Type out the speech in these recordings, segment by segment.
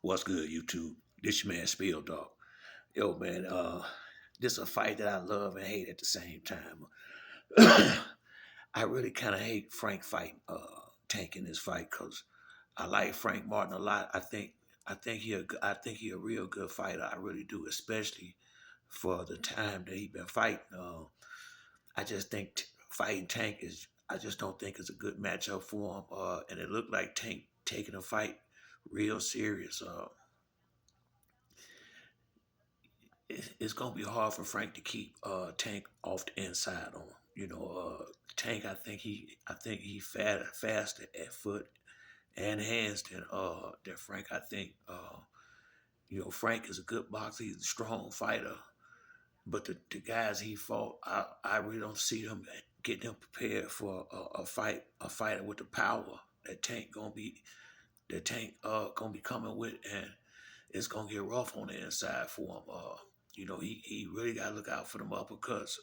What's good, YouTube? This your man Spill Dog. Yo, man, this a fight that I love and hate at the same time. I really kind of hate Frank fighting Tank in this fight because I like Frank Martin a lot. I think he a real good fighter. I really do, especially for the time that he been fighting. I just think fighting Tank is. I just don't think it's a good matchup for him. And it looked like Tank taking a fight real serious. It's gonna be hard for Frank to keep Tank off the inside on him. Tank. I think he faster at foot and hands than Frank. I think Frank is a good boxer. He's a strong fighter, but the guys he fought, I really don't see them getting him prepared for a fighter with the power that Tank gonna be coming with, and it's gonna get rough on the inside for him. He really gotta look out for them uppercuts.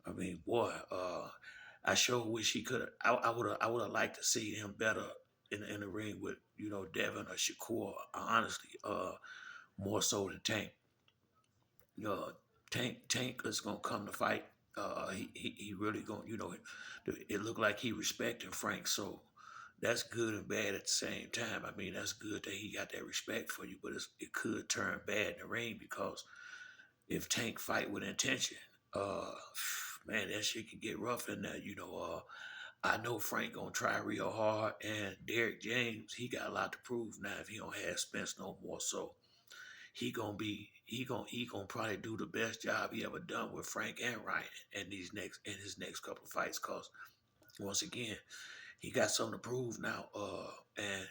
I mean, boy, I sure wish he could have. I would have liked to see him better in the ring with Devin or Shakur. Honestly, more so than Tank. Tank is gonna come to fight. He really gonna it looked like he respecting Frank, so that's good and bad at the same time. I mean, that's good that he got that respect for you, but it could turn bad in the ring because if Tank fight with intention, uh, man, that shit can get rough in there. I know Frank gonna try real hard, and Derek James, he got a lot to prove now if he don't have Spence no more. So he gonna probably do the best job he ever done with Frank and Ryan in his next couple of fights. Cause once again, he got something to prove now. And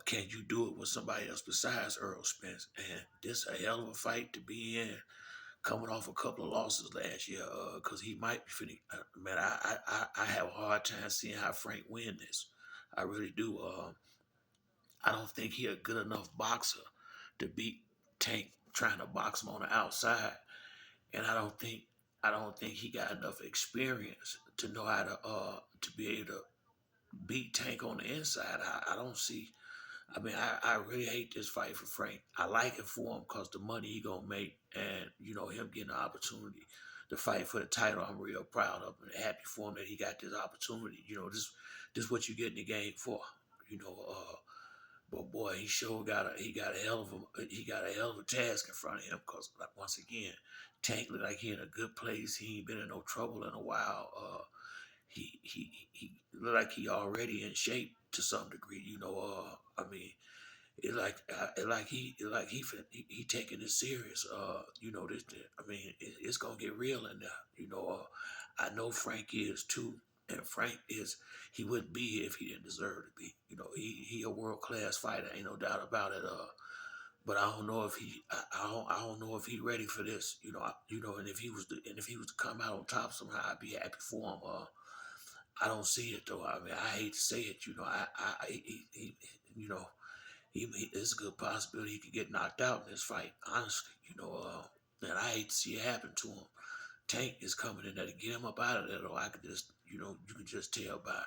can you do it with somebody else besides Earl Spence? And this a hell of a fight to be in, coming off a couple of losses last year. Cause he might be finna. Man, I have a hard time seeing how Frank win this. I really do. I don't think he a good enough boxer to beat Tank trying to box him on the outside, and I don't think he got enough experience to know how to be able to beat Tank on the inside. I don't see. I mean, I really hate this fight for Frank. I like it for him because the money he gonna make, and him getting the opportunity to fight for the title. I'm real proud of him and happy for him that he got this opportunity. This what you get in the game for. You know, but boy, he got a hell of a task in front of him because once again, Tank look like he in a good place. He ain't been in no trouble in a while. He look like he already in shape to some degree. I mean, he taking it serious. I mean, it's gonna get real in there. I know Frank is too, and Frank is. He wouldn't be here if he didn't deserve to be. He a world class fighter, ain't no doubt about it. But I don't know if I don't know if he ready for this. And if he was to come out on top somehow, I'd be happy for him. I don't see it though. I mean, I hate to say it. You know, it's a good possibility he could get knocked out in this fight. Honestly, and I hate to see it happen to him. Tank is coming in there to get him up out of there. Though I could just, you can just tell by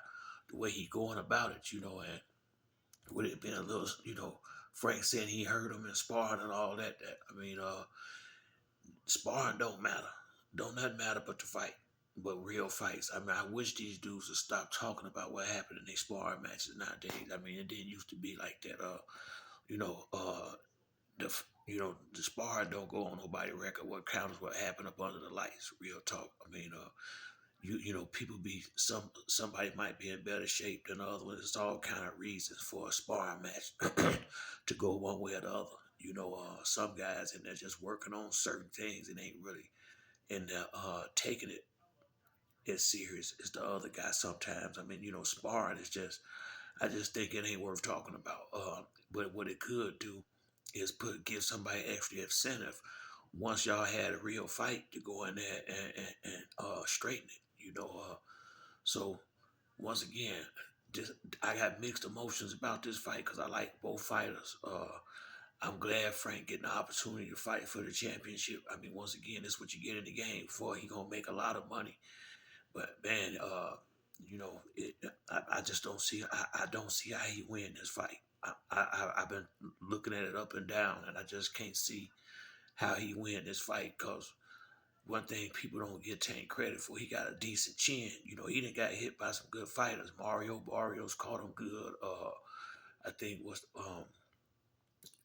the way he going about it. And would it have been a little, Frank said he hurt him in sparring and all that. I mean, sparring don't matter. Don't nothing matter but the fight. But real fights. I mean, I wish these dudes would stop talking about what happened in their sparring matches nowadays. I mean, it didn't used to be like that. You know, the sparring don't go on nobody record. What counts is what happened up under the lights. Real talk. I mean, people somebody might be in better shape than the other one. It's all kind of reasons for a sparring match to go one way or the other. Some guys and they're just working on certain things and ain't really in there taking it as serious as the other guy sometimes. I mean, sparring is just I just think it ain't worth talking about. But what it could do is give somebody extra incentive once y'all had a real fight to go in there and straighten it. So once again, just I got mixed emotions about this fight because I like both fighters. I'm glad Frank getting the opportunity to fight for the championship. I mean, once again, this is what you get in the game for. He gonna make a lot of money. But man, I just don't see. I don't see how he win this fight. I've been looking at it up and down, and I just can't see how he win this fight. Cause one thing people don't get Tank credit for, he got a decent chin. You know, he done got hit by some good fighters. Mario Barrios caught him good. I think was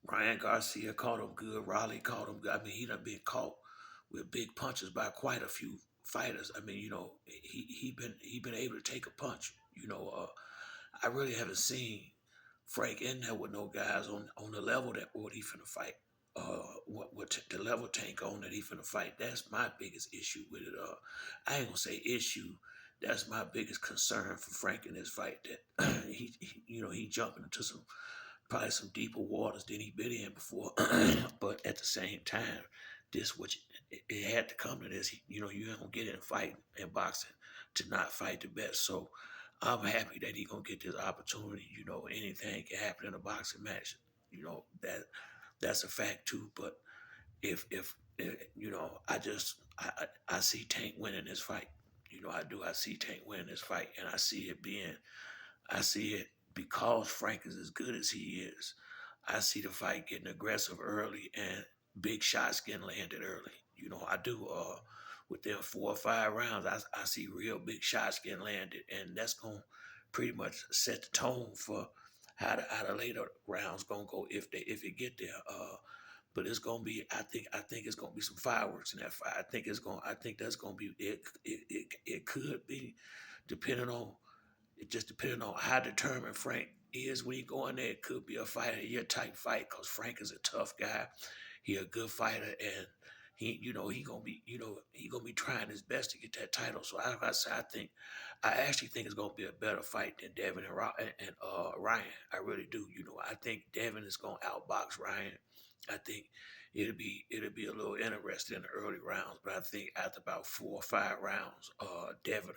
Ryan Garcia caught him good. Raleigh caught him good. I mean, he done been caught with big punches by quite a few fighters. I mean, you know, he been able to take a punch. You know, I really haven't seen Frank in there with no guys on the level that what he finna fight. The level Tank on that he finna fight. That's my biggest issue with it. I ain't gonna say issue. That's my biggest concern for Frank in this fight. That you know, he jumping into some probably some deeper waters than he been in before. But at the same time, this what it had to come to this. You know, you ain't gonna get in fighting and boxing to not fight the best. So I'm happy that he gonna get this opportunity. You know, anything can happen in a boxing match. You know that's a fact too. But if you know, I see Tank winning this fight. You know, I do. I see Tank winning this fight, and I see it because Frank is as good as he is. I see the fight getting aggressive early and big shots getting landed early. You know, I do. Within 4 or 5 rounds, I see real big shots getting landed, and that's gonna pretty much set the tone for how the later rounds gonna go if it get there. But it's gonna be. I think it's gonna be some fireworks in that fight. I think that's gonna be it. It could be, depending on it just depending on how determined Frank is when he go in there. It could be a fight of the year type fight because Frank is a tough guy. He a good fighter, and he gonna be trying his best to get that title. So I actually think it's gonna be a better fight than Devin and Ryan. I really do. You know, I think Devin is gonna outbox Ryan. I think it'll be a little interesting in the early rounds, but I think after about 4 or 5 rounds, Devin will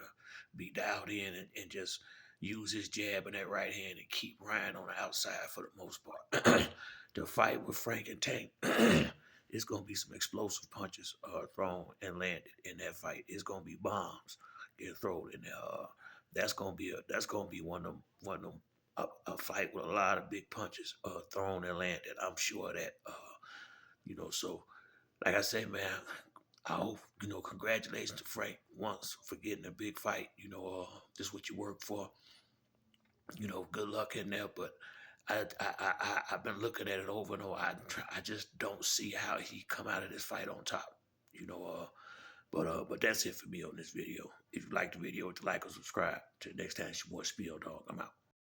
be dialed in and just use his jab in that right hand and keep Ryan on the outside for the most part. The fight with Frank and Tank, it's gonna be some explosive punches thrown and landed in that fight. It's gonna be bombs getting thrown in there. That's gonna be one of them a fight with a lot of big punches thrown and landed. I'm sure of that. So like I say, man, I hope congratulations to Frank once for getting a big fight. This is what you work for. Good luck in there. But I've been looking at it over and over. I just don't see how he come out of this fight on top. You know, but that's it for me on this video. If you like the video, hit the like or subscribe. Till next time, it's your boy Spiel Dog. I'm out.